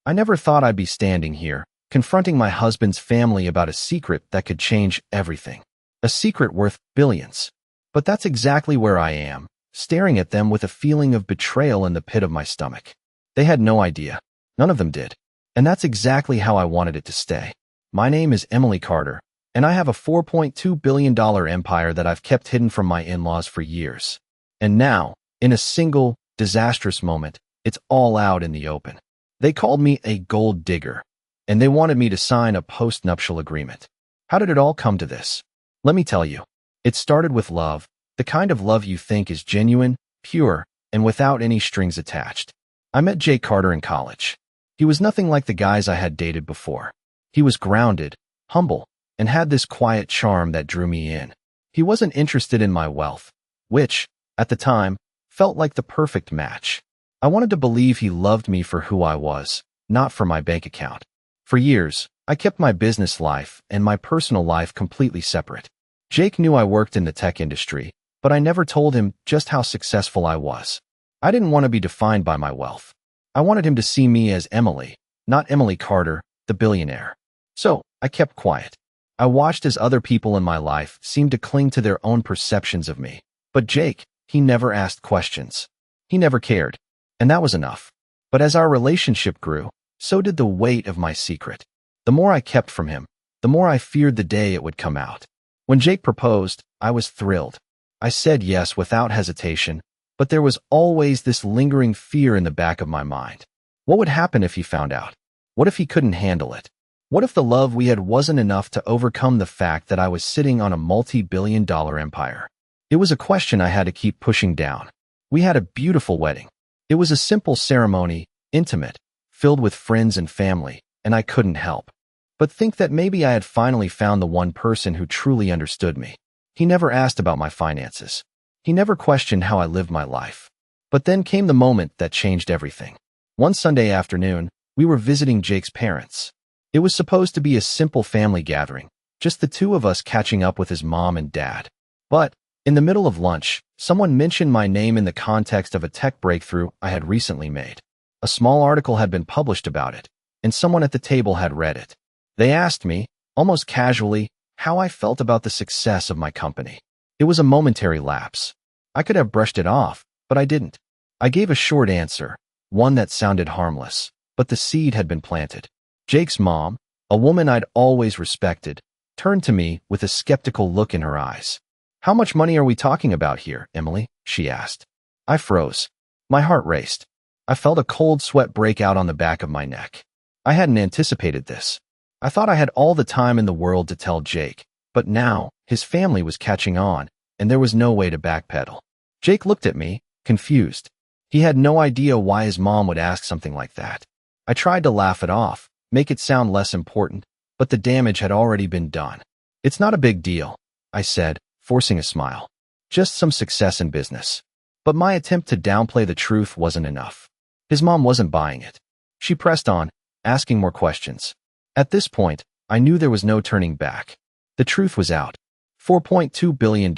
I never thought I'd be standing here, confronting my husband's family about a secret that could change everything. A secret worth billions. But that's exactly where I am, staring at them with a feeling of betrayal in the pit of my stomach. They had no idea. None of them did. And that's exactly how I wanted it to stay. My name is Emily Carter, and I have a $4.2 billion empire that I've kept hidden from my in-laws for years. And now, in a single, disastrous moment, it's all out in the open. They called me a gold digger, and they wanted me to sign a postnuptial agreement. How did it all come to this? Let me tell you. It started with love, the kind of love you think is genuine, pure, and without any strings attached. I met Jake Carter in college. He was nothing like the guys I had dated before. He was grounded, humble, and had this quiet charm that drew me in. He wasn't interested in my wealth, which, at the time, felt like the perfect match. I wanted to believe he loved me for who I was, not for my bank account. For years, I kept my business life and my personal life completely separate. Jake knew I worked in the tech industry, but I never told him just how successful I was. I didn't want to be defined by my wealth. I wanted him to see me as Emily, not Emily Carter, the billionaire. So, I kept quiet. I watched as other people in my life seemed to cling to their own perceptions of me. But Jake, he never asked questions. He never cared. And that was enough. But as our relationship grew, so did the weight of my secret. The more I kept from him, the more I feared the day it would come out. When Jake proposed, I was thrilled. I said yes without hesitation, but there was always this lingering fear in the back of my mind. What would happen if he found out? What if he couldn't handle it? What if the love we had wasn't enough to overcome the fact that I was sitting on a multi-billion-dollar empire? It was a question I had to keep pushing down. We had a beautiful wedding. It was a simple ceremony, intimate, filled with friends and family, and I couldn't help but think that maybe I had finally found the one person who truly understood me. He never asked about my finances. He never questioned how I lived my life. But then came the moment that changed everything. One Sunday afternoon, we were visiting Jake's parents. It was supposed to be a simple family gathering, just the two of us catching up with his mom and dad. But, in the middle of lunch, someone mentioned my name in the context of a tech breakthrough I had recently made. A small article had been published about it, and someone at the table had read it. They asked me, almost casually, how I felt about the success of my company. It was a momentary lapse. I could have brushed it off, but I didn't. I gave a short answer, one that sounded harmless, but the seed had been planted. Jake's mom, a woman I'd always respected, turned to me with a skeptical look in her eyes. "How much money are we talking about here, Emily?" she asked. I froze. My heart raced. I felt a cold sweat break out on the back of my neck. I hadn't anticipated this. I thought I had all the time in the world to tell Jake, but now, his family was catching on, and there was no way to backpedal. Jake looked at me, confused. He had no idea why his mom would ask something like that. I tried to laugh it off, make it sound less important, but the damage had already been done. "It's not a big deal," I said, forcing a smile. "Just some success in business." But my attempt to downplay the truth wasn't enough. His mom wasn't buying it. She pressed on, asking more questions. At this point, I knew there was no turning back. The truth was out. $4.2 billion.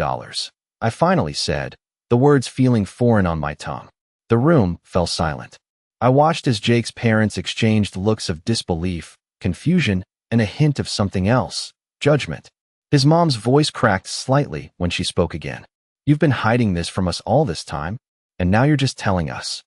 I finally said, the words feeling foreign on my tongue. The room fell silent. I watched as Jake's parents exchanged looks of disbelief, confusion, and a hint of something else, judgment. His mom's voice cracked slightly when she spoke again. "You've been hiding this from us all this time, and now you're just telling us."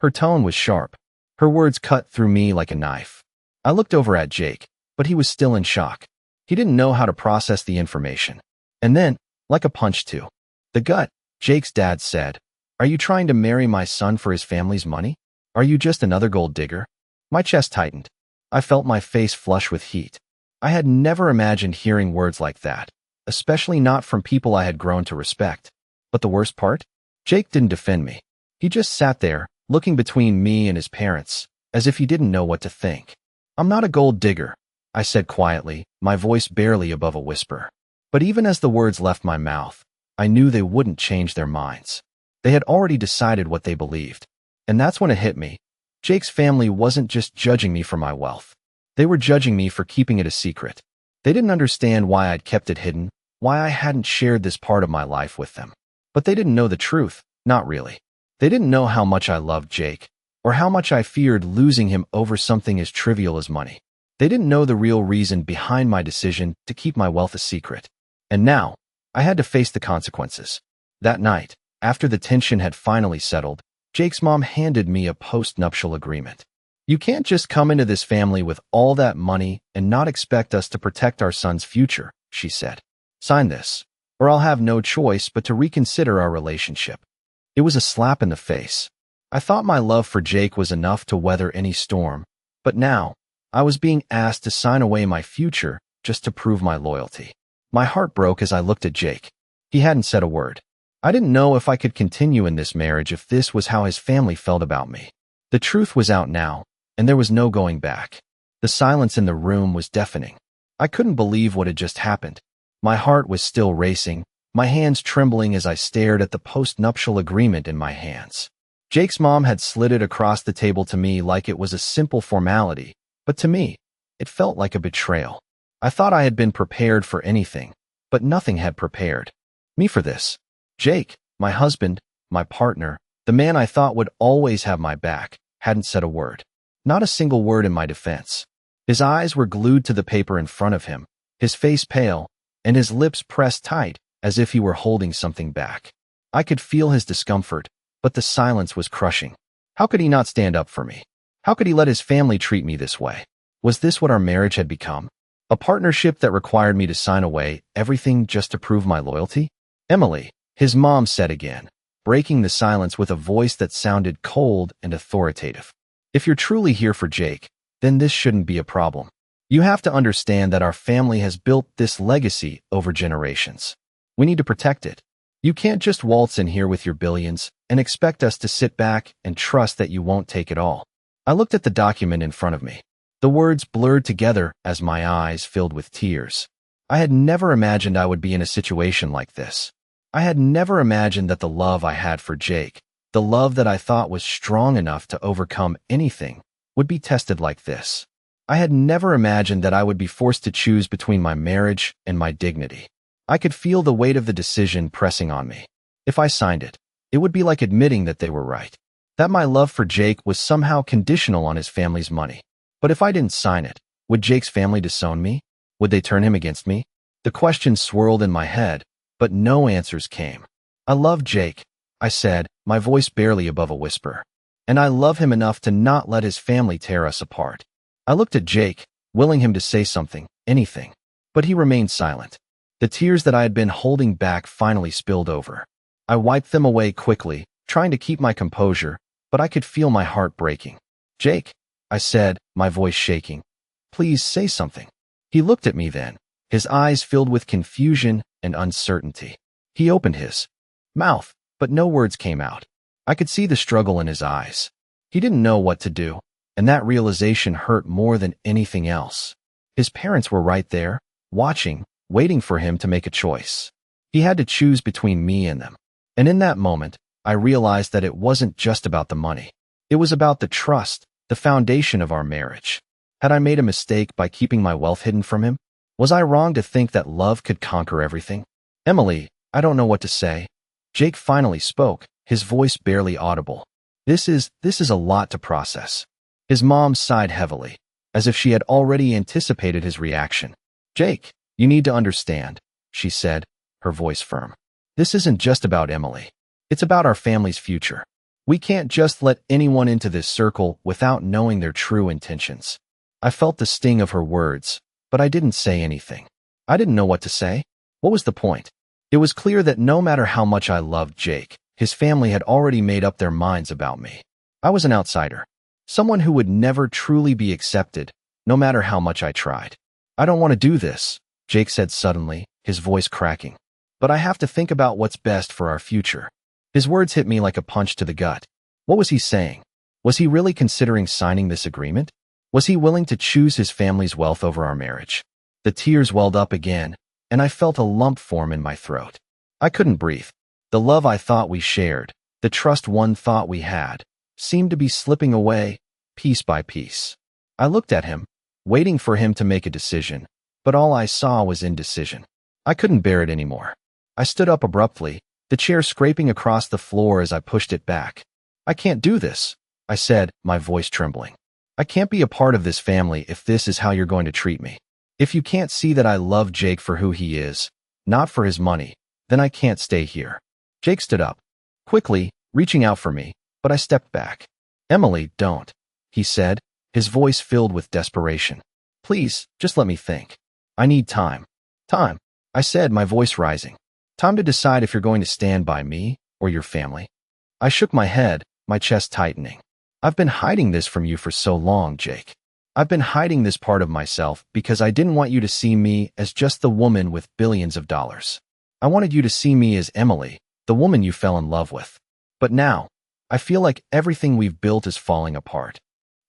Her tone was sharp. Her words cut through me like a knife. I looked over at Jake, but he was still in shock. He didn't know how to process the information. And then, like a punch to the gut, Jake's dad said, "Are you trying to marry my son for his family's money? Are you just another gold digger?" My chest tightened. I felt my face flush with heat. I had never imagined hearing words like that, especially not from people I had grown to respect. But the worst part? Jake didn't defend me. He just sat there, looking between me and his parents, as if he didn't know what to think. "I'm not a gold digger," I said quietly, my voice barely above a whisper. But even as the words left my mouth, I knew they wouldn't change their minds. They had already decided what they believed. And that's when it hit me. Jake's family wasn't just judging me for my wealth. They were judging me for keeping it a secret. They didn't understand why I'd kept it hidden, why I hadn't shared this part of my life with them. But they didn't know the truth, not really. They didn't know how much I loved Jake, or how much I feared losing him over something as trivial as money. They didn't know the real reason behind my decision to keep my wealth a secret. And now, I had to face the consequences. That night, after the tension had finally settled, Jake's mom handed me a postnuptial agreement. You can't just come into this family with all that money and not expect us to protect our son's future, she said. Sign this, or I'll have no choice but to reconsider our relationship. It was a slap in the face. I thought my love for Jake was enough to weather any storm, but now, I was being asked to sign away my future just to prove my loyalty. My heart broke as I looked at Jake. He hadn't said a word. I didn't know if I could continue in this marriage if this was how his family felt about me. The truth was out now, and there was no going back. The silence in the room was deafening. I couldn't believe what had just happened. My heart was still racing, my hands trembling as I stared at the postnuptial agreement in my hands. Jake's mom had slid it across the table to me like it was a simple formality, but to me, it felt like a betrayal. I thought I had been prepared for anything, but nothing had prepared me for this. Jake, my husband, my partner, the man I thought would always have my back, hadn't said a word. Not a single word in my defense. His eyes were glued to the paper in front of him, his face pale, and his lips pressed tight, as if he were holding something back. I could feel his discomfort, but the silence was crushing. How could he not stand up for me? How could he let his family treat me this way? Was this what our marriage had become? A partnership that required me to sign away everything just to prove my loyalty? Emily, his mom said again, breaking the silence with a voice that sounded cold and authoritative. If you're truly here for Jake, then this shouldn't be a problem. You have to understand that our family has built this legacy over generations. We need to protect it. You can't just waltz in here with your billions and expect us to sit back and trust that you won't take it all. I looked at the document in front of me. The words blurred together as my eyes filled with tears. I had never imagined I would be in a situation like this. I had never imagined that the love I had for Jake, the love that I thought was strong enough to overcome anything, would be tested like this. I had never imagined that I would be forced to choose between my marriage and my dignity. I could feel the weight of the decision pressing on me. If I signed it, it would be like admitting that they were right, that my love for Jake was somehow conditional on his family's money. But if I didn't sign it, would Jake's family disown me? Would they turn him against me? The questions swirled in my head, but no answers came. I love Jake, I said, my voice barely above a whisper. And I love him enough to not let his family tear us apart. I looked at Jake, willing him to say something, anything. But he remained silent. The tears that I had been holding back finally spilled over. I wiped them away quickly, trying to keep my composure, but I could feel my heart breaking. Jake, I said, my voice shaking, please say something. He looked at me then, his eyes filled with confusion and uncertainty. He opened his mouth, but no words came out. I could see the struggle in his eyes. He didn't know what to do, and that realization hurt more than anything else. His parents were right there, watching, waiting for him to make a choice. He had to choose between me and them. And in that moment, I realized that it wasn't just about the money. It was about the trust, the foundation of our marriage. Had I made a mistake by keeping my wealth hidden from him? Was I wrong to think that love could conquer everything? Emily, I don't know what to say. Jake finally spoke, his voice barely audible. This is a lot to process. His mom sighed heavily, as if she had already anticipated his reaction. Jake, you need to understand, she said, her voice firm. This isn't just about Emily. It's about our family's future. We can't just let anyone into this circle without knowing their true intentions. I felt the sting of her words, but I didn't say anything. I didn't know what to say. What was the point? It was clear that no matter how much I loved Jake, his family had already made up their minds about me. I was an outsider, someone who would never truly be accepted, no matter how much I tried. I don't want to do this, Jake said suddenly, his voice cracking. But I have to think about what's best for our future. His words hit me like a punch to the gut. What was he saying? Was he really considering signing this agreement? Was he willing to choose his family's wealth over our marriage? The tears welled up again, and I felt a lump form in my throat. I couldn't breathe. The love I thought we shared, the trust one thought we had, seemed to be slipping away, piece by piece. I looked at him, waiting for him to make a decision, but all I saw was indecision. I couldn't bear it anymore. I stood up abruptly, the chair scraping across the floor as I pushed it back. I can't do this, I said, my voice trembling. I can't be a part of this family if this is how you're going to treat me. If you can't see that I love Jake for who he is, not for his money, then I can't stay here. Jake stood up, quickly, reaching out for me, but I stepped back. Emily, don't, he said, his voice filled with desperation. Please, just let me think. I need time. Time, I said, my voice rising. Time to decide if you're going to stand by me or your family. I shook my head, my chest tightening. I've been hiding this from you for so long, Jake. I've been hiding this part of myself because I didn't want you to see me as just the woman with billions of dollars. I wanted you to see me as Emily, the woman you fell in love with. But now, I feel like everything we've built is falling apart.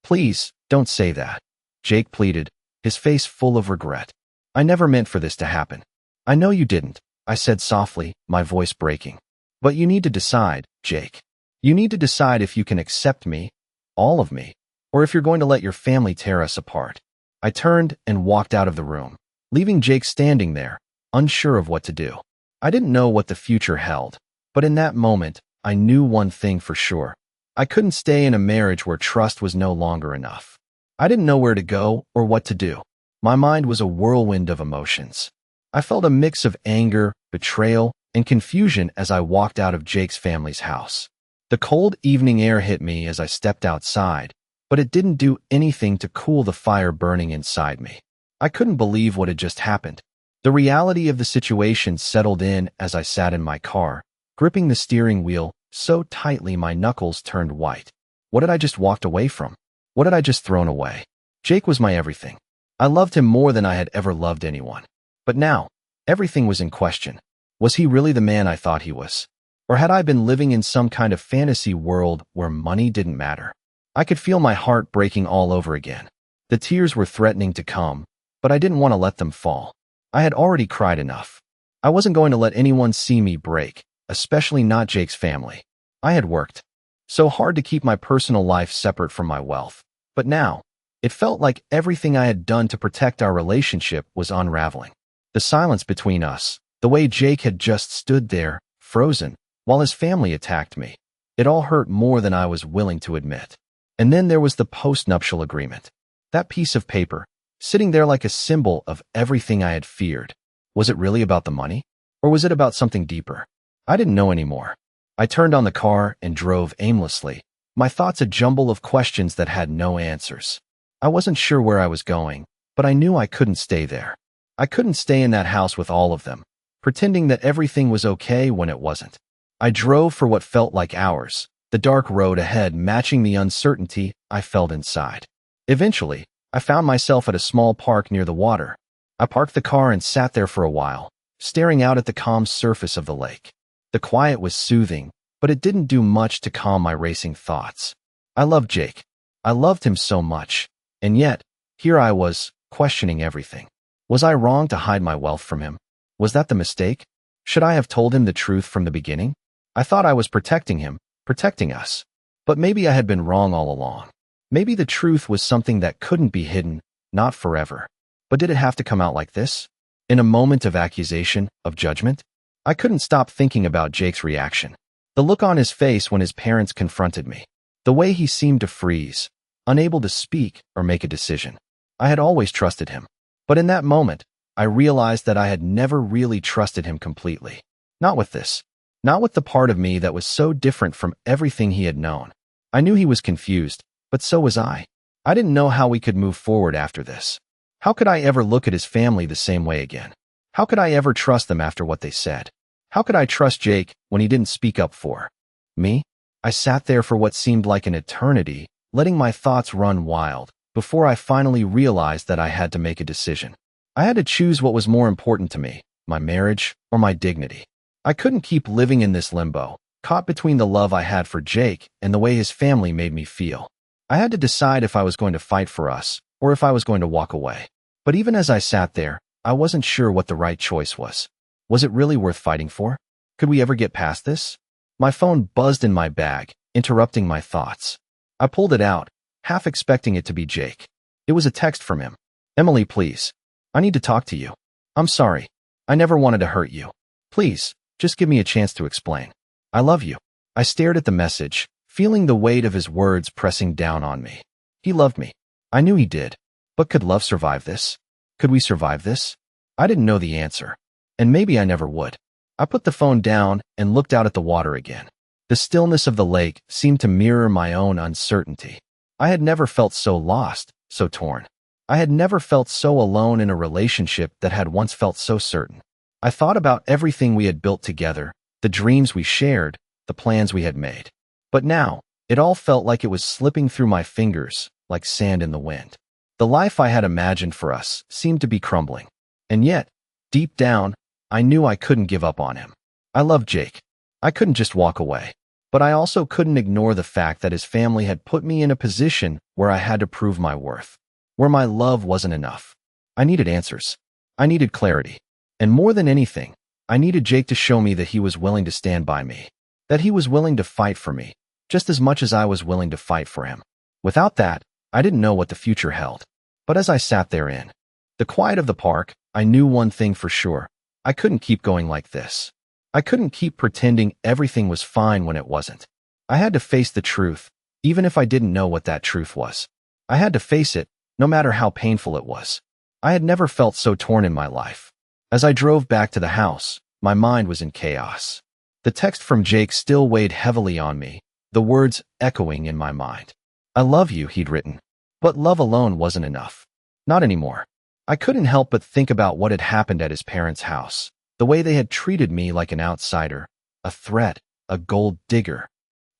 Please, don't say that, Jake pleaded, his face full of regret. I never meant for this to happen. I know you didn't, I said softly, my voice breaking. But you need to decide, Jake. You need to decide if you can accept me, all of me, or if you're going to let your family tear us apart. I turned and walked out of the room, leaving Jake standing there, unsure of what to do. I didn't know what the future held, but in that moment, I knew one thing for sure. I couldn't stay in a marriage where trust was no longer enough. I didn't know where to go or what to do. My mind was a whirlwind of emotions. I felt a mix of anger, betrayal, and confusion as I walked out of Jake's family's house. The cold evening air hit me as I stepped outside, but it didn't do anything to cool the fire burning inside me. I couldn't believe what had just happened. The reality of the situation settled in as I sat in my car, gripping the steering wheel so tightly my knuckles turned white. What had I just walked away from? What had I just thrown away? Jake was my everything. I loved him more than I had ever loved anyone. But now, everything was in question. Was he really the man I thought he was? Or had I been living in some kind of fantasy world where money didn't matter? I could feel my heart breaking all over again. The tears were threatening to come, but I didn't want to let them fall. I had already cried enough. I wasn't going to let anyone see me break, especially not Jake's family. I had worked so hard to keep my personal life separate from my wealth. But now, it felt like everything I had done to protect our relationship was unraveling. The silence between us, the way Jake had just stood there, frozen, while his family attacked me. It all hurt more than I was willing to admit. And then there was the postnuptial agreement. That piece of paper, sitting there like a symbol of everything I had feared. Was it really about the money? Or was it about something deeper? I didn't know anymore. I turned on the car and drove aimlessly, my thoughts a jumble of questions that had no answers. I wasn't sure where I was going, but I knew I couldn't stay there. I couldn't stay in that house with all of them, pretending that everything was okay when it wasn't. I drove for what felt like hours, the dark road ahead matching the uncertainty I felt inside. Eventually, I found myself at a small park near the water. I parked the car and sat there for a while, staring out at the calm surface of the lake. The quiet was soothing, but it didn't do much to calm my racing thoughts. I loved Jake. I loved him so much. And yet, here I was, questioning everything. Was I wrong to hide my wealth from him? Was that the mistake? Should I have told him the truth from the beginning? I thought I was protecting him, protecting us. But maybe I had been wrong all along. Maybe the truth was something that couldn't be hidden, not forever. But did it have to come out like this? In a moment of accusation, of judgment? I couldn't stop thinking about Jake's reaction. The look on his face when his parents confronted me. The way he seemed to freeze, unable to speak or make a decision. I had always trusted him. But in that moment, I realized that I had never really trusted him completely. Not with this. Not with the part of me that was so different from everything he had known. I knew he was confused, but so was I. I didn't know how we could move forward after this. How could I ever look at his family the same way again? How could I ever trust them after what they said? How could I trust Jake when he didn't speak up for me? I sat there for what seemed like an eternity, letting my thoughts run wild, before I finally realized that I had to make a decision. I had to choose what was more important to me, my marriage or my dignity. I couldn't keep living in this limbo, caught between the love I had for Jake and the way his family made me feel. I had to decide if I was going to fight for us or if I was going to walk away. But even as I sat there, I wasn't sure what the right choice was. Was it really worth fighting for? Could we ever get past this? My phone buzzed in my bag, interrupting my thoughts. I pulled it out, half expecting it to be Jake. It was a text from him. Emily, please. I need to talk to you. I'm sorry. I never wanted to hurt you. Please, just give me a chance to explain. I love you. I stared at the message, feeling the weight of his words pressing down on me. He loved me. I knew he did. But could love survive this? Could we survive this? I didn't know the answer. And maybe I never would. I put the phone down and looked out at the water again. The stillness of the lake seemed to mirror my own uncertainty. I had never felt so lost, so torn. I had never felt so alone in a relationship that had once felt so certain. I thought about everything we had built together, the dreams we shared, the plans we had made. But now, it all felt like it was slipping through my fingers, like sand in the wind. The life I had imagined for us seemed to be crumbling. And yet, deep down, I knew I couldn't give up on him. I loved Jake. I couldn't just walk away. But I also couldn't ignore the fact that his family had put me in a position where I had to prove my worth, where my love wasn't enough. I needed answers. I needed clarity. And more than anything, I needed Jake to show me that he was willing to stand by me, that he was willing to fight for me, just as much as I was willing to fight for him. Without that, I didn't know what the future held. But as I sat there in the quiet of the park, I knew one thing for sure. I couldn't keep going like this. I couldn't keep pretending everything was fine when it wasn't. I had to face the truth, even if I didn't know what that truth was. I had to face it, no matter how painful it was. I had never felt so torn in my life. As I drove back to the house, my mind was in chaos. The text from Jake still weighed heavily on me, the words echoing in my mind. I love you, he'd written. But love alone wasn't enough. Not anymore. I couldn't help but think about what had happened at his parents' house. The way they had treated me like an outsider, a threat, a gold digger.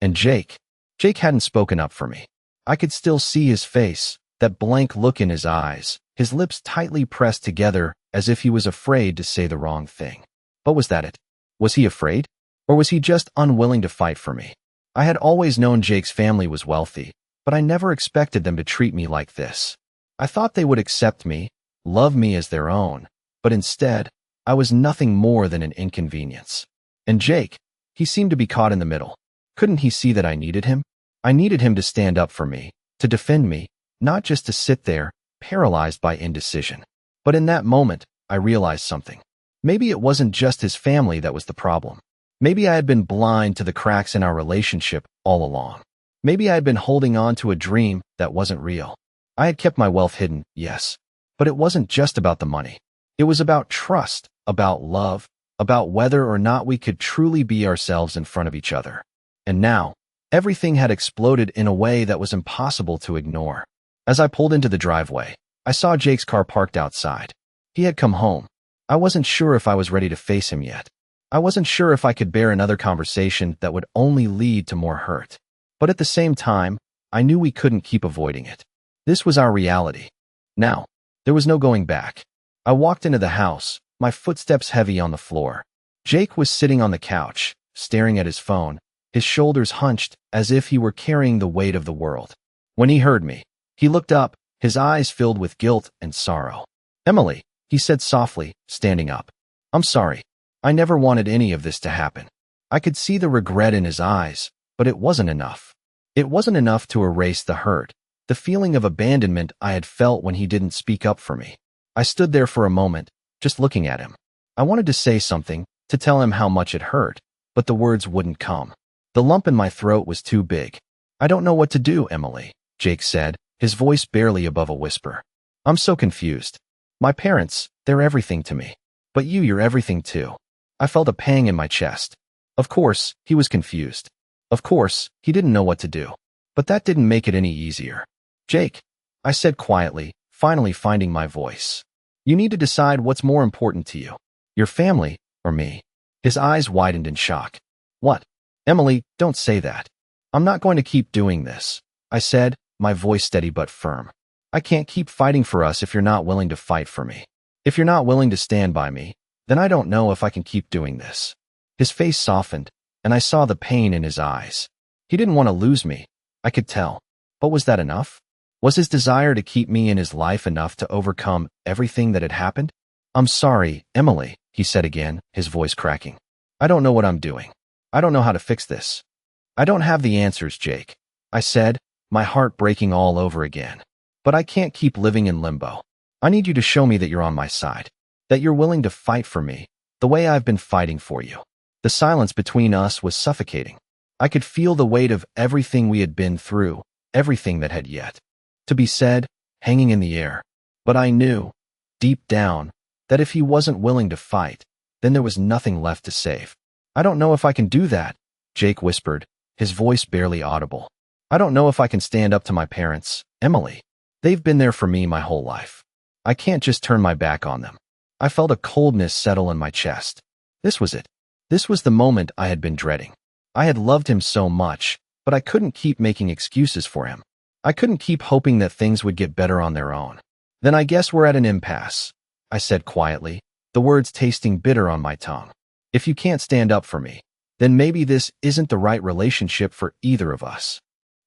And Jake hadn't spoken up for me. I could still see his face, that blank look in his eyes, his lips tightly pressed together as if he was afraid to say the wrong thing. But was that it? Was he afraid? Or was he just unwilling to fight for me? I had always known Jake's family was wealthy, but I never expected them to treat me like this. I thought they would accept me, love me as their own, but instead, I was nothing more than an inconvenience. And Jake, he seemed to be caught in the middle. Couldn't he see that I needed him? I needed him to stand up for me, to defend me, not just to sit there, paralyzed by indecision. But in that moment, I realized something. Maybe it wasn't just his family that was the problem. Maybe I had been blind to the cracks in our relationship all along. Maybe I had been holding on to a dream that wasn't real. I had kept my wealth hidden, yes, but it wasn't just about the money. It was about trust, about love, about whether or not we could truly be ourselves in front of each other. And now, everything had exploded in a way that was impossible to ignore. As I pulled into the driveway, I saw Jake's car parked outside. He had come home. I wasn't sure if I was ready to face him yet. I wasn't sure if I could bear another conversation that would only lead to more hurt. But at the same time, I knew we couldn't keep avoiding it. This was our reality. Now, there was no going back. I walked into the house, my footsteps heavy on the floor. Jake was sitting on the couch, staring at his phone, his shoulders hunched as if he were carrying the weight of the world. When he heard me, he looked up, his eyes filled with guilt and sorrow. "Emily," he said softly, standing up. "I'm sorry. I never wanted any of this to happen." I could see the regret in his eyes, but it wasn't enough. It wasn't enough to erase the hurt, the feeling of abandonment I had felt when he didn't speak up for me. I stood there for a moment, just looking at him. I wanted to say something, to tell him how much it hurt, but the words wouldn't come. The lump in my throat was too big. "I don't know what to do, Emily," Jake said, his voice barely above a whisper. "I'm so confused. My parents, they're everything to me. But you're everything too." I felt a pang in my chest. Of course, he was confused. Of course, he didn't know what to do. But that didn't make it any easier. "Jake," I said quietly, finally finding my voice. "You need to decide what's more important to you. Your family, or me?" His eyes widened in shock. "What? Emily, don't say that. I'm not going to keep doing this," I said, my voice steady but firm. "I can't keep fighting for us if you're not willing to fight for me. If you're not willing to stand by me, then I don't know if I can keep doing this." His face softened, and I saw the pain in his eyes. He didn't want to lose me, I could tell. But was that enough? Was his desire to keep me in his life enough to overcome everything that had happened? "I'm sorry, Emily," he said again, his voice cracking. "I don't know what I'm doing. I don't know how to fix this." "I don't have the answers, Jake," I said, my heart breaking all over again. "But I can't keep living in limbo. I need you to show me that you're on my side, that you're willing to fight for me, the way I've been fighting for you." The silence between us was suffocating. I could feel the weight of everything we had been through, everything that had yet to be said, hanging in the air. But I knew, deep down, that if he wasn't willing to fight, then there was nothing left to save. I don't know if I can do that, Jake whispered, his voice barely audible. I don't know if I can stand up to my parents, Emily. They've been there for me my whole life. I can't just turn my back on them. I felt a coldness settle in my chest. This was it. This was the moment I had been dreading. I had loved him so much, but I couldn't keep making excuses for him. I couldn't keep hoping that things would get better on their own. Then I guess we're at an impasse, I said quietly, the words tasting bitter on my tongue. If you can't stand up for me, then maybe this isn't the right relationship for either of us.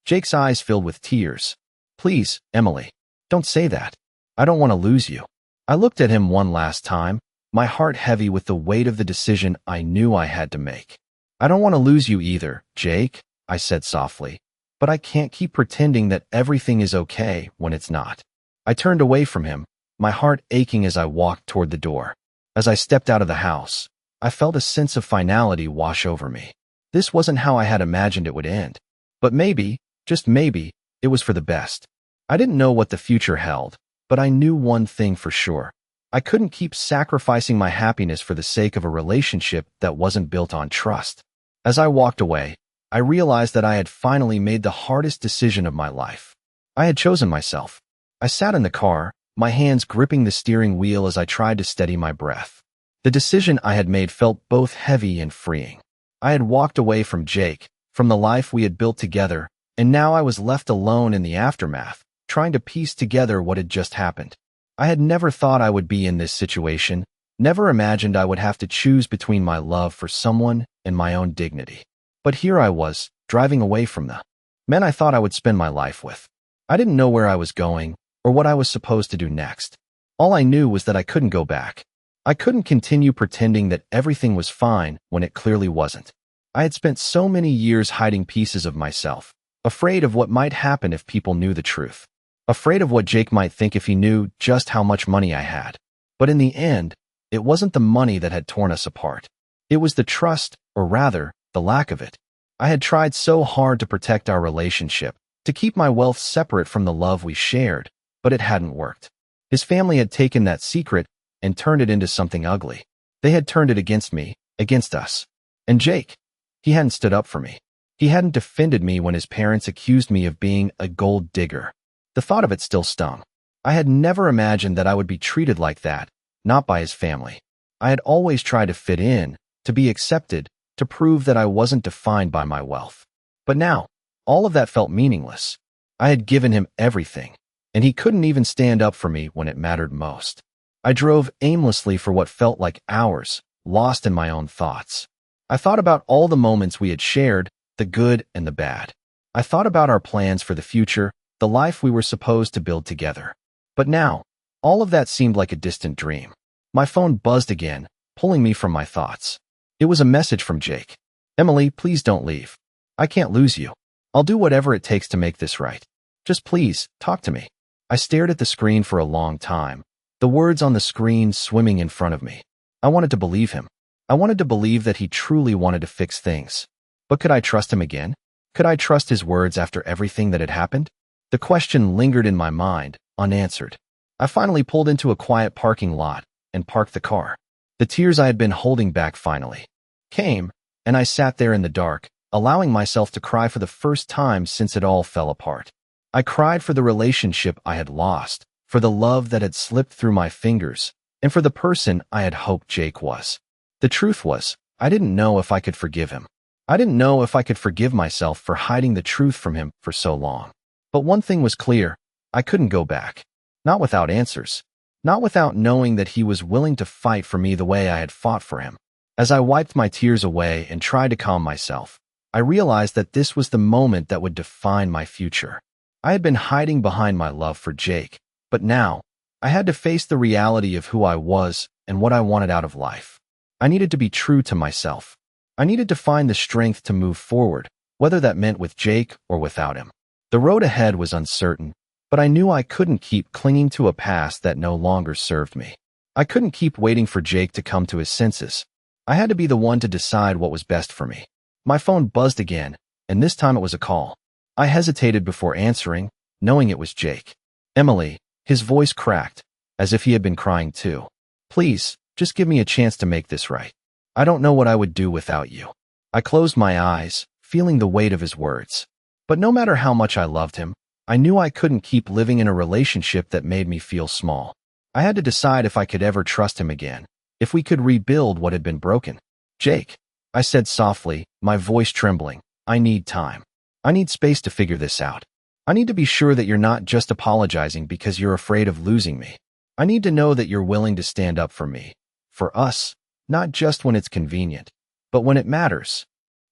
Jake's eyes filled with tears. Please, Emily, don't say that. I don't want to lose you. I looked at him one last time, my heart heavy with the weight of the decision I knew I had to make. I don't want to lose you either, Jake, I said softly, but I can't keep pretending that everything is okay when it's not. I turned away from him, my heart aching as I walked toward the door. As I stepped out of the house, I felt a sense of finality wash over me. This wasn't how I had imagined it would end. But maybe, just maybe, it was for the best. I didn't know what the future held, but I knew one thing for sure. I couldn't keep sacrificing my happiness for the sake of a relationship that wasn't built on trust. As I walked away, I realized that I had finally made the hardest decision of my life. I had chosen myself. I sat in the car, my hands gripping the steering wheel as I tried to steady my breath. The decision I had made felt both heavy and freeing. I had walked away from Jake, from the life we had built together, and now I was left alone in the aftermath, trying to piece together what had just happened. I had never thought I would be in this situation, never imagined I would have to choose between my love for someone and my own dignity. But here I was, driving away from the men I thought I would spend my life with. I didn't know where I was going, or what I was supposed to do next. All I knew was that I couldn't go back. I couldn't continue pretending that everything was fine when it clearly wasn't. I had spent so many years hiding pieces of myself, afraid of what might happen if people knew the truth, afraid of what Jake might think if he knew just how much money I had. But in the end, it wasn't the money that had torn us apart. It was the trust, or rather, the lack of it. I had tried so hard to protect our relationship, to keep my wealth separate from the love we shared, but it hadn't worked. His family had taken that secret and turned it into something ugly. They had turned it against me, against us. And Jake, he hadn't stood up for me. He hadn't defended me when his parents accused me of being a gold digger. The thought of it still stung. I had never imagined that I would be treated like that, not by his family. I had always tried to fit in, to be accepted, to prove that I wasn't defined by my wealth. But now, all of that felt meaningless. I had given him everything, and he couldn't even stand up for me when it mattered most. I drove aimlessly for what felt like hours, lost in my own thoughts. I thought about all the moments we had shared, the good and the bad. I thought about our plans for the future, the life we were supposed to build together. But now, all of that seemed like a distant dream. My phone buzzed again, pulling me from my thoughts. It was a message from Jake. Emily, please don't leave. I can't lose you. I'll do whatever it takes to make this right. Just please, talk to me. I stared at the screen for a long time, the words on the screen swimming in front of me. I wanted to believe him. I wanted to believe that he truly wanted to fix things. But could I trust him again? Could I trust his words after everything that had happened? The question lingered in my mind, unanswered. I finally pulled into a quiet parking lot and parked the car. The tears I had been holding back finally came, and I sat there in the dark, allowing myself to cry for the first time since it all fell apart. I cried for the relationship I had lost, for the love that had slipped through my fingers, and for the person I had hoped Jake was. The truth was, I didn't know if I could forgive him. I didn't know if I could forgive myself for hiding the truth from him for so long. But one thing was clear, I couldn't go back. Not without answers. Not without knowing that he was willing to fight for me the way I had fought for him. As I wiped my tears away and tried to calm myself, I realized that this was the moment that would define my future. I had been hiding behind my love for Jake, but now, I had to face the reality of who I was and what I wanted out of life. I needed to be true to myself. I needed to find the strength to move forward, whether that meant with Jake or without him. The road ahead was uncertain, but I knew I couldn't keep clinging to a past that no longer served me. I couldn't keep waiting for Jake to come to his senses. I had to be the one to decide what was best for me. My phone buzzed again, and this time it was a call. I hesitated before answering, knowing it was Jake. Emily, his voice cracked, as if he had been crying too. Please, just give me a chance to make this right. I don't know what I would do without you. I closed my eyes, feeling the weight of his words. But no matter how much I loved him, I knew I couldn't keep living in a relationship that made me feel small. I had to decide if I could ever trust him again, if we could rebuild what had been broken. Jake, I said softly, my voice trembling, I need time. I need space to figure this out. I need to be sure that you're not just apologizing because you're afraid of losing me. I need to know that you're willing to stand up for me. For us, not just when it's convenient, but when it matters.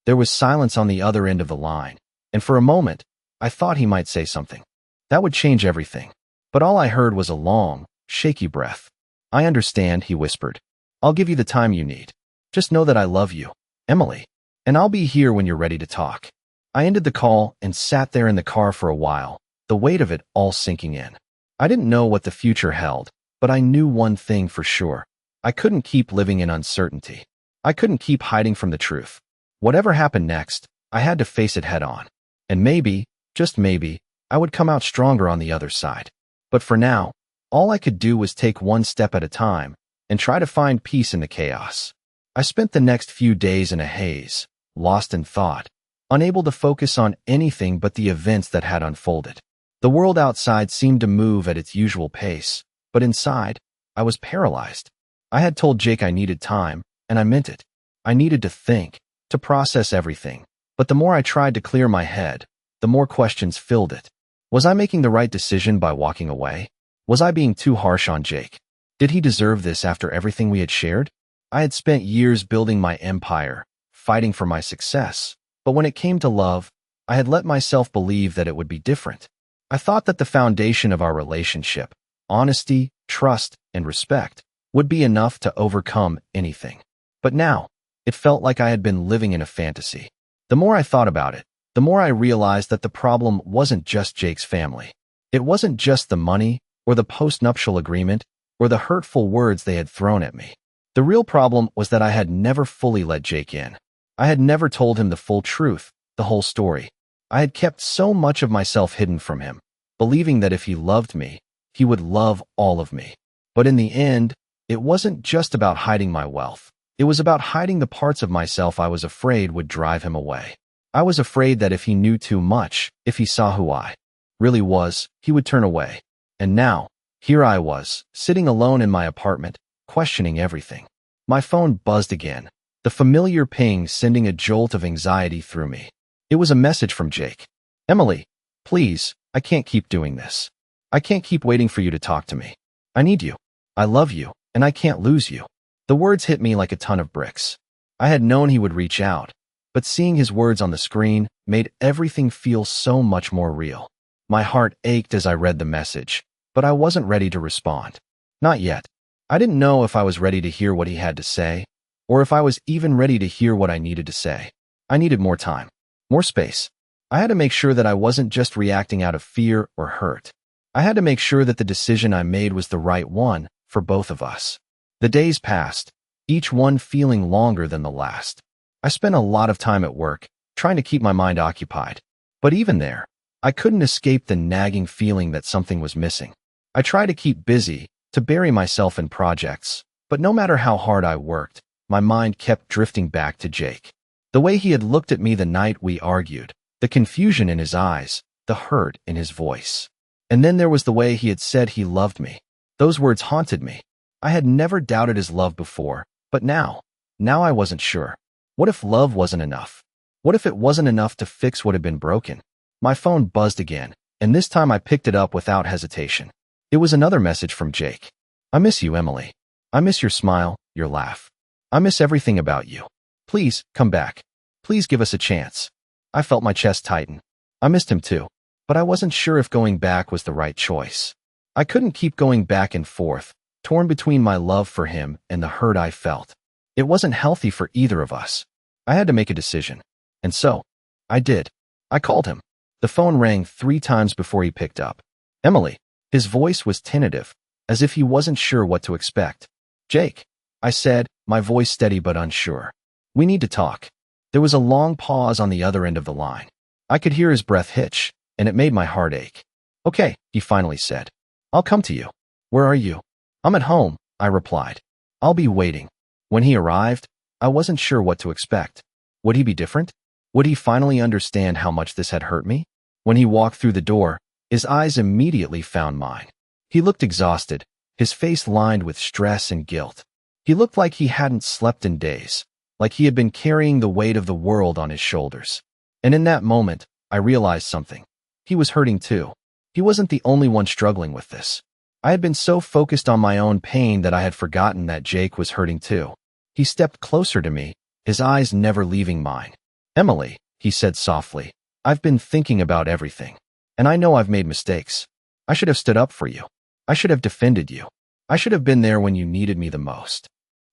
There was silence on the other end of the line, and for a moment, I thought he might say something. That would change everything. But all I heard was a long, shaky breath. I understand, he whispered. I'll give you the time you need. Just know that I love you, Emily, and I'll be here when you're ready to talk. I ended the call and sat there in the car for a while, the weight of it all sinking in. I didn't know what the future held, but I knew one thing for sure. I couldn't keep living in uncertainty. I couldn't keep hiding from the truth. Whatever happened next, I had to face it head on. And maybe, just maybe, I would come out stronger on the other side. But for now, all I could do was take one step at a time and try to find peace in the chaos. I spent the next few days in a haze, lost in thought, unable to focus on anything but the events that had unfolded. The world outside seemed to move at its usual pace, but inside, I was paralyzed. I had told Jake I needed time, and I meant it. I needed to think, to process everything. But the more I tried to clear my head, the more questions filled it. Was I making the right decision by walking away? Was I being too harsh on Jake? Did he deserve this after everything we had shared? I had spent years building my empire, fighting for my success. But when it came to love, I had let myself believe that it would be different. I thought that the foundation of our relationship, honesty, trust, and respect, would be enough to overcome anything. But now, it felt like I had been living in a fantasy. The more I thought about it, the more I realized that the problem wasn't just Jake's family. It wasn't just the money, or the postnuptial agreement, or the hurtful words they had thrown at me. The real problem was that I had never fully let Jake in. I had never told him the full truth, the whole story. I had kept so much of myself hidden from him, believing that if he loved me, he would love all of me. But in the end, it wasn't just about hiding my wealth. It was about hiding the parts of myself I was afraid would drive him away. I was afraid that if he knew too much, if he saw who I really was, he would turn away. And now, here I was, sitting alone in my apartment, questioning everything. My phone buzzed again, the familiar ping sending a jolt of anxiety through me. It was a message from Jake. Emily, please, I can't keep doing this. I can't keep waiting for you to talk to me. I need you. I love you, and I can't lose you. The words hit me like a ton of bricks. I had known he would reach out, but seeing his words on the screen made everything feel so much more real. My heart ached as I read the message, but I wasn't ready to respond. Not yet. I didn't know if I was ready to hear what he had to say, or if I was even ready to hear what I needed to say. I needed more time, more space. I had to make sure that I wasn't just reacting out of fear or hurt. I had to make sure that the decision I made was the right one for both of us. The days passed, each one feeling longer than the last. I spent a lot of time at work, trying to keep my mind occupied. But even there, I couldn't escape the nagging feeling that something was missing. I tried to keep busy, to bury myself in projects, but no matter how hard I worked, my mind kept drifting back to Jake. The way he had looked at me the night we argued, the confusion in his eyes, the hurt in his voice. And then there was the way he had said he loved me. Those words haunted me. I had never doubted his love before, but now I wasn't sure. What if love wasn't enough? What if it wasn't enough to fix what had been broken? My phone buzzed again, and this time I picked it up without hesitation. It was another message from Jake. I miss you, Emily. I miss your smile, your laugh. I miss everything about you. Please, come back. Please give us a chance. I felt my chest tighten. I missed him too, but I wasn't sure if going back was the right choice. I couldn't keep going back and forth, torn between my love for him and the hurt I felt. It wasn't healthy for either of us. I had to make a decision. And so, I did. I called him. The phone rang 3 times before he picked up. Emily. His voice was tentative, as if he wasn't sure what to expect. Jake, I said, my voice steady but unsure. We need to talk. There was a long pause on the other end of the line. I could hear his breath hitch, and it made my heart ache. "Okay," he finally said. "I'll come to you." "Where are you?" "I'm at home," I replied. "I'll be waiting." When he arrived, I wasn't sure what to expect. Would he be different? Would he finally understand how much this had hurt me? When he walked through the door, his eyes immediately found mine. He looked exhausted, his face lined with stress and guilt. He looked like he hadn't slept in days, like he had been carrying the weight of the world on his shoulders. And in that moment, I realized something. He was hurting too. He wasn't the only one struggling with this. I had been so focused on my own pain that I had forgotten that Jake was hurting too. He stepped closer to me, his eyes never leaving mine. "Emily," he said softly, "I've been thinking about everything. And I know I've made mistakes. I should have stood up for you. I should have defended you. I should have been there when you needed me the most."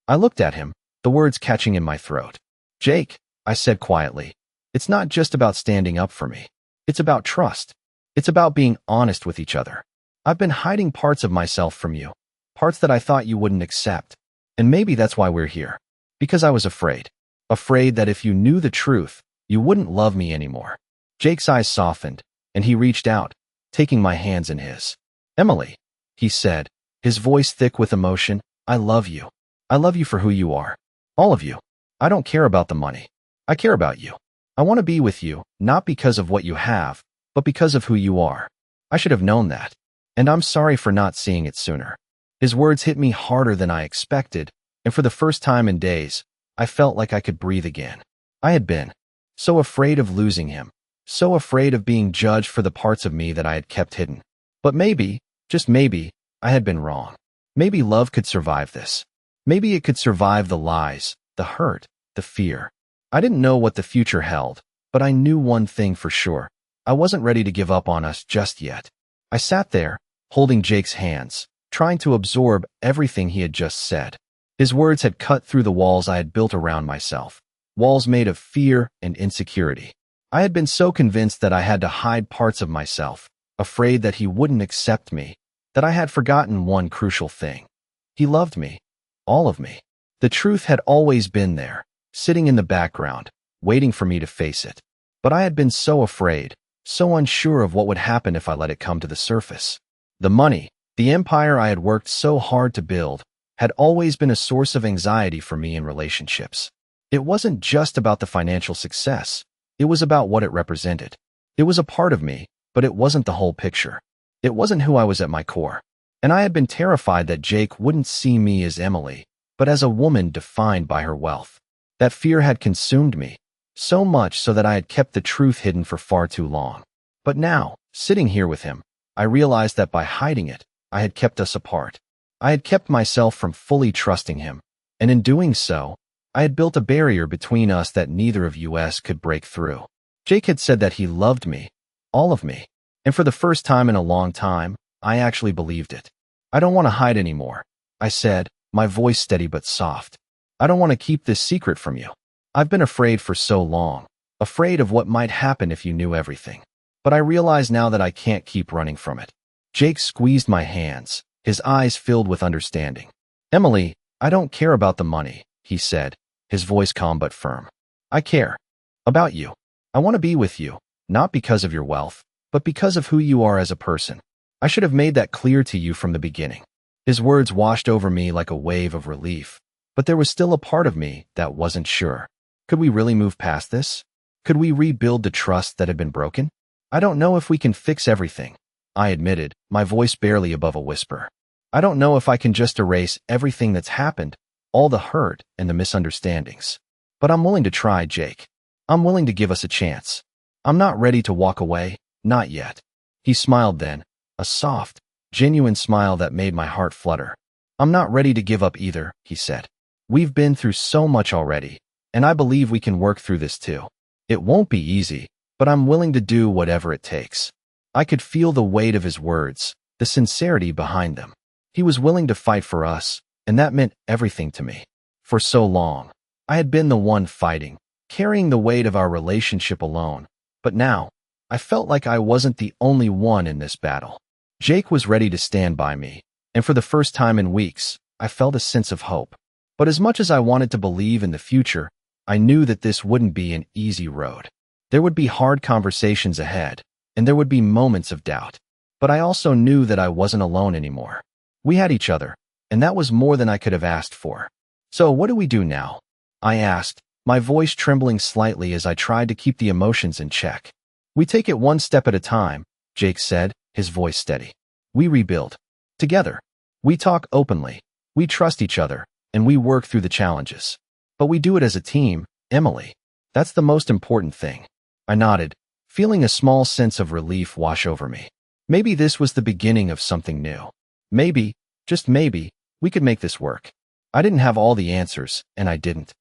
I looked at him, the words catching in my throat. "Jake," I said quietly, "it's not just about standing up for me. It's about trust. It's about being honest with each other. I've been hiding parts of myself from you, parts that I thought you wouldn't accept. And maybe that's why we're here. Because I was afraid. Afraid that if you knew the truth, you wouldn't love me anymore." Jake's eyes softened, and he reached out, taking my hands in his. "Emily," he said, his voice thick with emotion, "I love you. I love you for who you are. All of you. I don't care about the money. I care about you. I want to be with you, not because of what you have, but because of who you are. I should have known that. And I'm sorry for not seeing it sooner." His words hit me harder than I expected, and for the first time in days, I felt like I could breathe again. I had been so afraid of losing him, so afraid of being judged for the parts of me that I had kept hidden. But maybe, just maybe, I had been wrong. Maybe love could survive this. Maybe it could survive the lies, the hurt, the fear. I didn't know what the future held, but I knew one thing for sure. I wasn't ready to give up on us just yet. I sat there, holding Jake's hands, trying to absorb everything he had just said. His words had cut through the walls I had built around myself, walls made of fear and insecurity. I had been so convinced that I had to hide parts of myself, afraid that he wouldn't accept me, that I had forgotten one crucial thing. He loved me, all of me. The truth had always been there, sitting in the background, waiting for me to face it. But I had been so afraid, so unsure of what would happen if I let it come to the surface. The money, the empire I had worked so hard to build, had always been a source of anxiety for me in relationships. It wasn't just about the financial success. It was about what it represented. It was a part of me, but it wasn't the whole picture. It wasn't who I was at my core. And I had been terrified that Jake wouldn't see me as Emily, but as a woman defined by her wealth. That fear had consumed me, so much so that I had kept the truth hidden for far too long. But now, sitting here with him, I realized that by hiding it, I had kept us apart. I had kept myself from fully trusting him, and in doing so, I had built a barrier between us that neither of us could break through. Jake had said that he loved me, all of me, and for the first time in a long time, I actually believed it. "I don't want to hide anymore," I said, my voice steady but soft. "I don't want to keep this secret from you. I've been afraid for so long, afraid of what might happen if you knew everything. But I realize now that I can't keep running from it." Jake squeezed my hands, his eyes filled with understanding. "Emily, I don't care about the money," he said, his voice calm but firm. "I care about you. I want to be with you, not because of your wealth, but because of who you are as a person. I should have made that clear to you from the beginning." His words washed over me like a wave of relief, but there was still a part of me that wasn't sure. Could we really move past this? Could we rebuild the trust that had been broken? "I don't know if we can fix everything," I admitted, my voice barely above a whisper. "I don't know if I can just erase everything that's happened, all the hurt and the misunderstandings. But I'm willing to try, Jake. I'm willing to give us a chance. I'm not ready to walk away, not yet." He smiled then, a soft, genuine smile that made my heart flutter. "I'm not ready to give up either," he said. "We've been through so much already, and I believe we can work through this too. It won't be easy, but I'm willing to do whatever it takes." I could feel the weight of his words, the sincerity behind them. He was willing to fight for us, and that meant everything to me. For so long, I had been the one fighting, carrying the weight of our relationship alone, but now, I felt like I wasn't the only one in this battle. Jake was ready to stand by me, and for the first time in weeks, I felt a sense of hope. But as much as I wanted to believe in the future, I knew that this wouldn't be an easy road. There would be hard conversations ahead, and there would be moments of doubt. But I also knew that I wasn't alone anymore. We had each other, and that was more than I could have asked for. So what do we do now? I asked, my voice trembling slightly as I tried to keep the emotions in check. We take it one step at a time, Jake said, his voice steady. We rebuild. Together. We talk openly. We trust each other, and we work through the challenges. But we do it as a team, Emily. That's the most important thing. I nodded, feeling a small sense of relief wash over me. Maybe this was the beginning of something new. Maybe, just maybe, we could make this work. I didn't have all the answers, and I didn't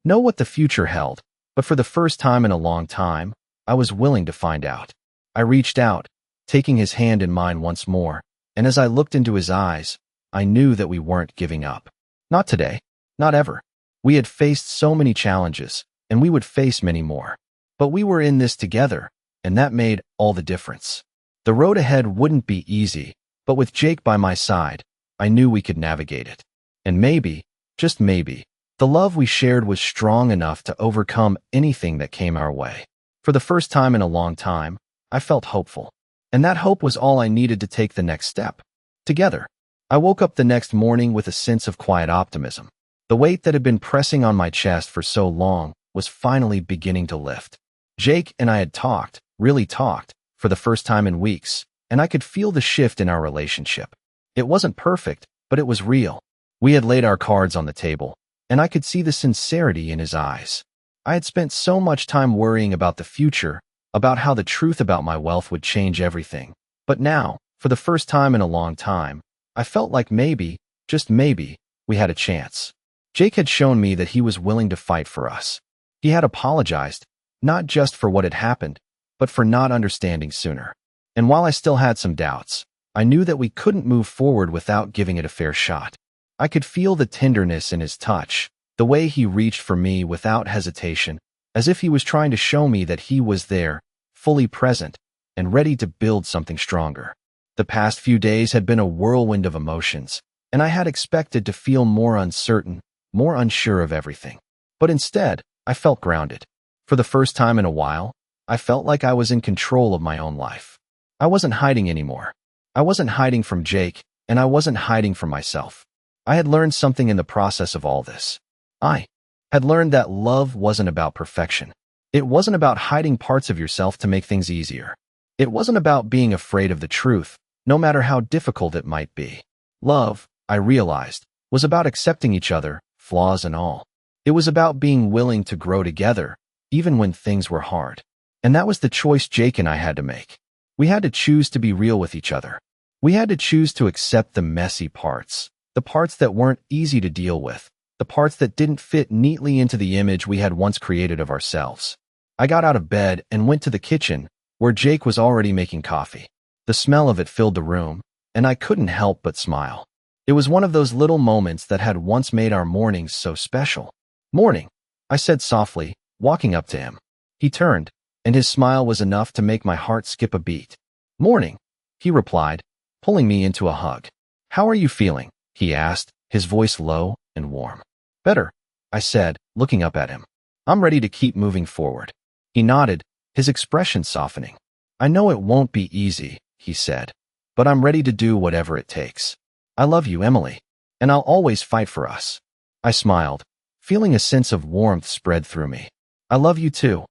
know what the future held, but for the first time in a long time, I was willing to find out. I reached out, taking his hand in mine once more, and as I looked into his eyes, I knew that we weren't giving up. Not today, not ever. We had faced so many challenges, and we would face many more. But we were in this together, and that made all the difference. The road ahead wouldn't be easy, but with Jake by my side, I knew we could navigate it. And maybe, just maybe, the love we shared was strong enough to overcome anything that came our way. For the first time in a long time, I felt hopeful. And that hope was all I needed to take the next step. Together. I woke up the next morning with a sense of quiet optimism. The weight that had been pressing on my chest for so long was finally beginning to lift. Jake and I had talked, really talked, for the first time in weeks, and I could feel the shift in our relationship. It wasn't perfect, but it was real. We had laid our cards on the table, and I could see the sincerity in his eyes. I had spent so much time worrying about the future, about how the truth about my wealth would change everything. But now, for the first time in a long time, I felt like maybe, just maybe, we had a chance. Jake had shown me that he was willing to fight for us. He had apologized, not just for what had happened, but for not understanding sooner. And while I still had some doubts, I knew that we couldn't move forward without giving it a fair shot. I could feel the tenderness in his touch, the way he reached for me without hesitation, as if he was trying to show me that he was there, fully present, and ready to build something stronger. The past few days had been a whirlwind of emotions, and I had expected to feel more uncertain, more unsure of everything. But instead, I felt grounded. For the first time in a while, I felt like I was in control of my own life. I wasn't hiding anymore. I wasn't hiding from Jake, and I wasn't hiding from myself. I had learned something in the process of all this. I had learned that love wasn't about perfection. It wasn't about hiding parts of yourself to make things easier. It wasn't about being afraid of the truth, no matter how difficult it might be. Love, I realized, was about accepting each other, flaws and all. It was about being willing to grow together, even when things were hard. And that was the choice Jake and I had to make. We had to choose to be real with each other. We had to choose to accept the messy parts, the parts that weren't easy to deal with, the parts that didn't fit neatly into the image we had once created of ourselves. I got out of bed and went to the kitchen, where Jake was already making coffee. The smell of it filled the room, and I couldn't help but smile. It was one of those little moments that had once made our mornings so special. "Morning," I said softly, walking up to him. He turned, and his smile was enough to make my heart skip a beat. "Morning," he replied, pulling me into a hug. "How are you feeling?" he asked, his voice low and warm. "Better," I said, looking up at him. "I'm ready to keep moving forward." He nodded, his expression softening. "I know it won't be easy," he said, "but I'm ready to do whatever it takes. I love you, Emily, and I'll always fight for us." I smiled, feeling a sense of warmth spread through me. "I love you too,"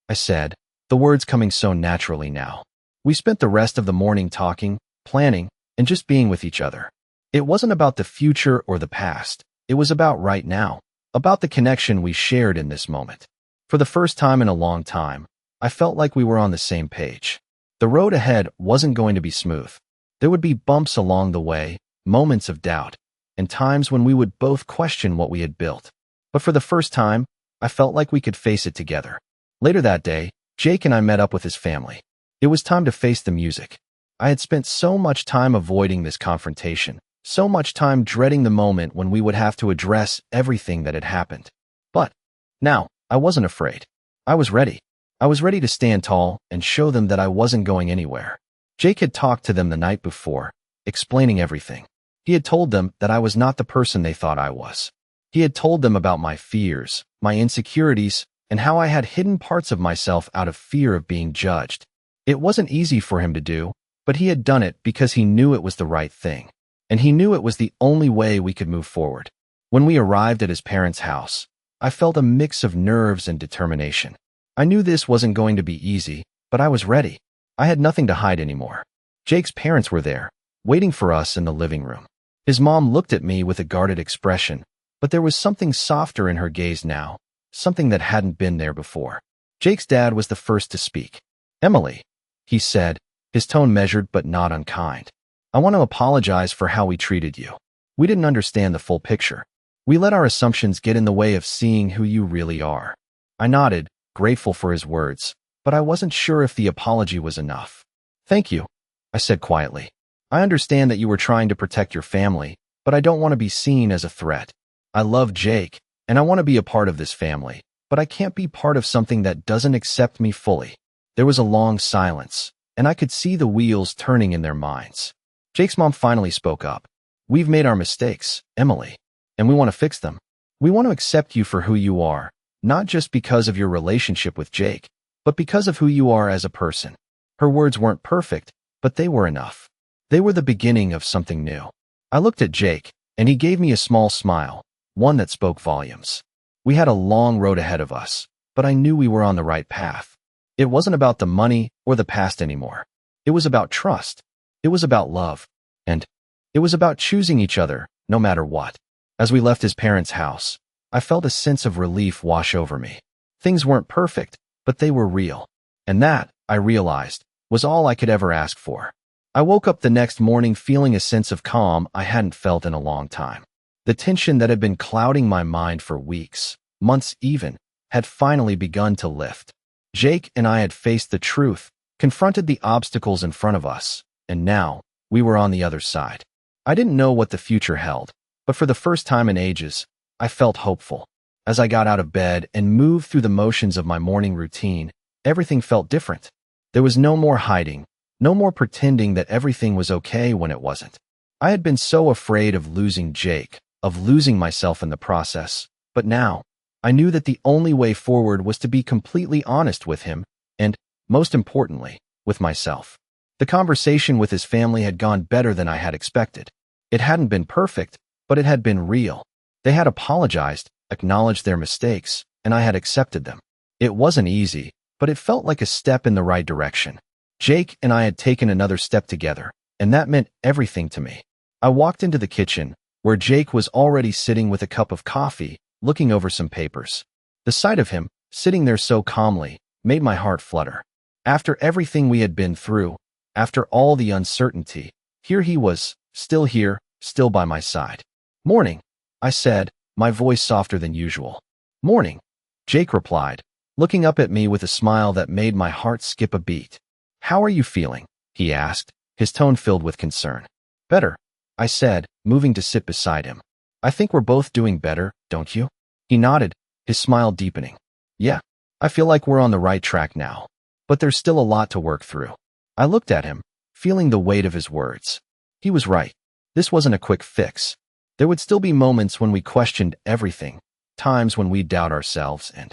I said, the words coming so naturally now. We spent the rest of the morning talking, planning, and just being with each other. It wasn't about the future or the past. It was about right now, about the connection we shared in this moment. For the first time in a long time, I felt like we were on the same page. The road ahead wasn't going to be smooth. There would be bumps along the way, moments of doubt, and times when we would both question what we had built. But for the first time, I felt like we could face it together. Later that day, Jake and I met up with his family. It was time to face the music. I had spent so much time avoiding this confrontation, so much time dreading the moment when we would have to address everything that had happened. But now, I wasn't afraid. I was ready. I was ready to stand tall and show them that I wasn't going anywhere. Jake had talked to them the night before, explaining everything. He had told them that I was not the person they thought I was. He He had told them about my fears, my insecurities, and how I had hidden parts of myself out of fear of being judged. It wasn't easy for him to do, but he had done it because he knew it was the right thing. And he knew it was the only way we could move forward. When we arrived at his parents' house, I felt a mix of nerves and determination. I knew this wasn't going to be easy, but I was ready. I had nothing to hide anymore. Jake's parents were there, waiting for us in the living room. His mom looked at me with a guarded expression, but there was something softer in her gaze now, something that hadn't been there before. Jake's dad was the first to speak. "Emily," he said, his tone measured but not unkind. "I want to apologize for how we treated you. We didn't understand the full picture. We let our assumptions get in the way of seeing who you really are." I nodded, grateful for his words, but I wasn't sure if the apology was enough. "Thank you," I said quietly. "I understand that you were trying to protect your family, but I don't want to be seen as a threat. I love Jake, and I want to be a part of this family, but I can't be part of something that doesn't accept me fully." There was a long silence, and I could see the wheels turning in their minds. Jake's mom finally spoke up. "We've made our mistakes, Emily, and we want to fix them. We want to accept you for who you are, not just because of your relationship with Jake, but because of who you are as a person." Her words weren't perfect, but they were enough. They were the beginning of something new. I looked at Jake, and he gave me a small smile, one that spoke volumes. We had a long road ahead of us, but I knew we were on the right path. It wasn't about the money or the past anymore. It was about trust. It was about love. And it was about choosing each other, no matter what. As we left his parents' house, I felt a sense of relief wash over me. Things weren't perfect, but they were real. And that, I realized, was all I could ever ask for. I woke up the next morning feeling a sense of calm I hadn't felt in a long time. The tension that had been clouding my mind for weeks, months even, had finally begun to lift. Jake and I had faced the truth, confronted the obstacles in front of us, and now, we were on the other side. I didn't know what the future held, but for the first time in ages, I felt hopeful. As I got out of bed and moved through the motions of my morning routine, everything felt different. There was no more hiding, no more pretending that everything was okay when it wasn't. I had been so afraid of losing Jake, of losing myself in the process, but now, I knew that the only way forward was to be completely honest with him and, most importantly, with myself. The conversation with his family had gone better than I had expected. It hadn't been perfect, but it had been real. They had apologized, acknowledged their mistakes, and I had accepted them. It wasn't easy, but it felt like a step in the right direction. Jake and I had taken another step together, and that meant everything to me. I walked into the kitchen, where Jake was already sitting with a cup of coffee, looking over some papers. The sight of him, sitting there so calmly, made my heart flutter. After everything we had been through, after all the uncertainty, here he was, still here, still by my side. "Morning," I said, my voice softer than usual. "Morning," Jake replied, looking up at me with a smile that made my heart skip a beat. "How are you feeling?" he asked, his tone filled with concern. "Better," I said, moving to sit beside him. "I think we're both doing better, don't you?" He nodded, his smile deepening. "Yeah, I feel like we're on the right track now, but there's still a lot to work through." I looked at him, feeling the weight of his words. He was right. This wasn't a quick fix. There would still be moments when we questioned everything, times when we'd doubt ourselves and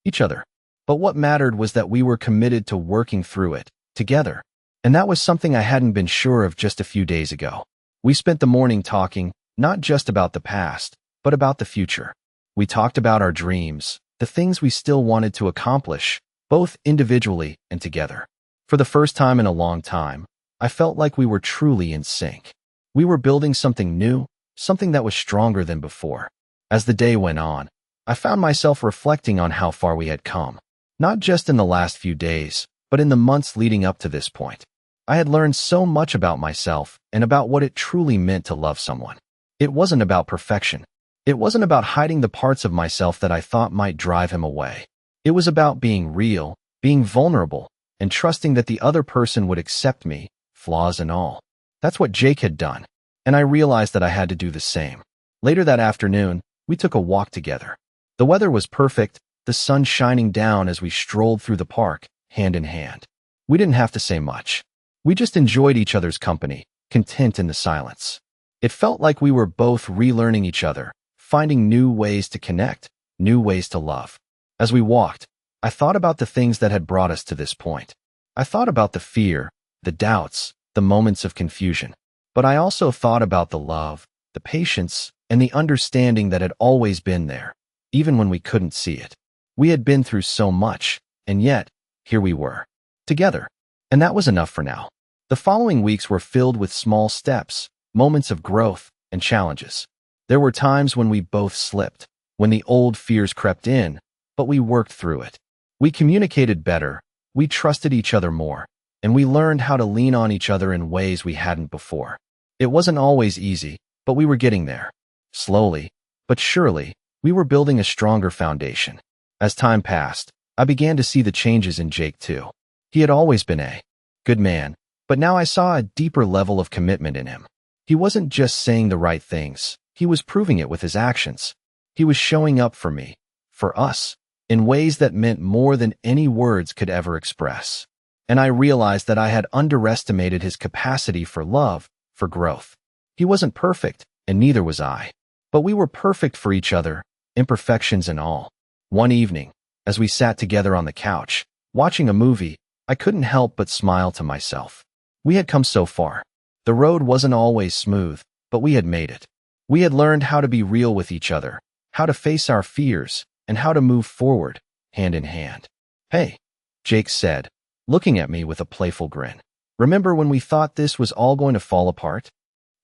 each other. But what mattered was that we were committed to working through it, together. And that was something I hadn't been sure of just a few days ago. We spent the morning talking, not just about the past, but about the future. We talked about our dreams, the things we still wanted to accomplish, both individually and together. For the first time in a long time, I felt like we were truly in sync. We were building something new, something that was stronger than before. As the day went on, I found myself reflecting on how far we had come, not just in the last few days, but in the months leading up to this point. I had learned so much about myself and about what it truly meant to love someone. It wasn't about perfection. It wasn't about hiding the parts of myself that I thought might drive him away. It was about being real, being vulnerable, and trusting that the other person would accept me, flaws and all. That's what Jake had done, and I realized that I had to do the same. Later that afternoon, we took a walk together. The weather was perfect, the sun shining down as we strolled through the park, hand in hand. We didn't have to say much. We just enjoyed each other's company, content in the silence. It felt like we were both relearning each other, finding new ways to connect, new ways to love. As we walked, I thought about the things that had brought us to this point. I thought about the fear, the doubts, the moments of confusion. But I also thought about the love, the patience, and the understanding that had always been there, even when we couldn't see it. We had been through so much, and yet, here we were, together. And that was enough for now. The following weeks were filled with small steps, moments of growth, and challenges. There were times when we both slipped, when the old fears crept in, but we worked through it. We communicated better, we trusted each other more, and we learned how to lean on each other in ways we hadn't before. It wasn't always easy, but we were getting there. Slowly, but surely, we were building a stronger foundation. As time passed, I began to see the changes in Jake too. He had always been a good man, but now I saw a deeper level of commitment in him. He wasn't just saying the right things, he was proving it with his actions. He was showing up for me, for us, in ways that meant more than any words could ever express. And I realized that I had underestimated his capacity for love, for growth. He wasn't perfect, and neither was I. But we were perfect for each other, imperfections and all. One evening, as we sat together on the couch, watching a movie, I couldn't help but smile to myself. We had come so far. The road wasn't always smooth, but we had made it. We had learned how to be real with each other, how to face our fears, and how to move forward, hand in hand. Hey, Jake said, looking at me with a playful grin. Remember when we thought this was all going to fall apart?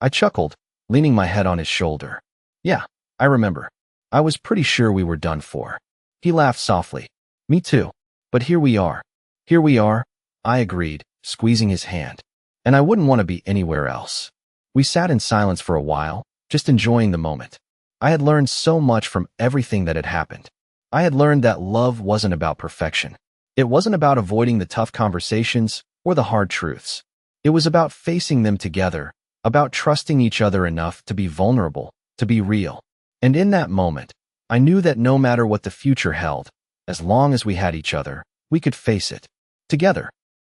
I chuckled, leaning my head on his shoulder. Yeah, I remember. I was pretty sure we were done for. He laughed softly. Me too. But here we are. Here we are, I agreed, squeezing his hand. And I wouldn't want to be anywhere else. We sat in silence for a while, just enjoying the moment. I had learned so much from everything that had happened. I had learned that love wasn't about perfection. It wasn't about avoiding the tough conversations or the hard truths. It was about facing them together, about trusting each other enough to be vulnerable, to be real. And in that moment, I knew that no matter what the future held, as long as we had each other, we could face it together.